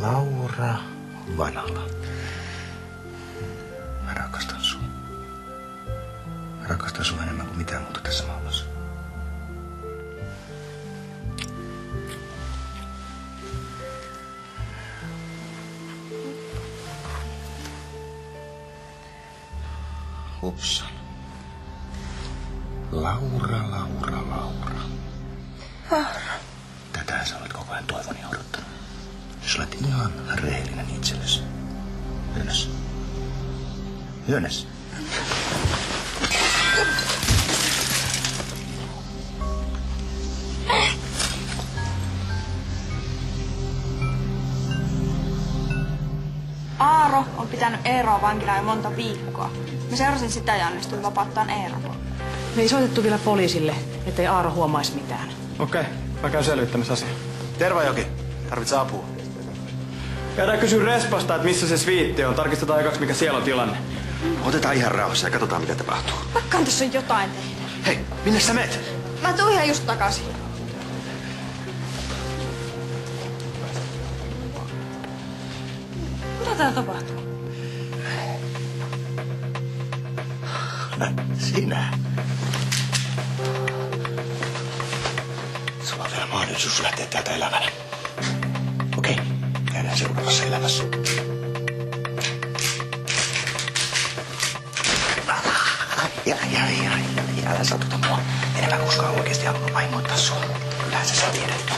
Laura Vanala. Mä rakastan sua. Mä rakastan sua enemmän kuin mitään muuta tässä maailmassa. Upsala. Laura. Tätä sä olet koko ajan toivon ja odottanut. Jos olet ihan rehellinen itsellesi. Jonas. Aaro on pitänyt Eeroa vankilaa jo monta viikkoa. Mä seurasin sitä ja onnistuin vapauttaan Eeroa. Me ei soitettu vielä poliisille, ettei Aaro huomaisi mitään. Okei, mä käyn selvittämässä asiaa. Tervajoki, tarvitsee apua. Käydään kysyä Respasta, että missä se sviitti on. Tarkistetaan ekaksi, mikä siellä on tilanne. Otetaan ihan rauhassa ja katsotaan, mitä tapahtuu. Pakkaan tässä on jotain tehdä. Hei, minne sä meet? Mä tuun ihan just takaisin. Mitä täällä tapahtuu? Sinä. Sulla on vielä mahdollisuus lähteä täältä elävänä. Okei, käydään seuraavassa elämässä. Älä satuta mua. Enemmän koskaan oikeasti halunnut vahingoittaa sua. Kyllähän sä tiedät.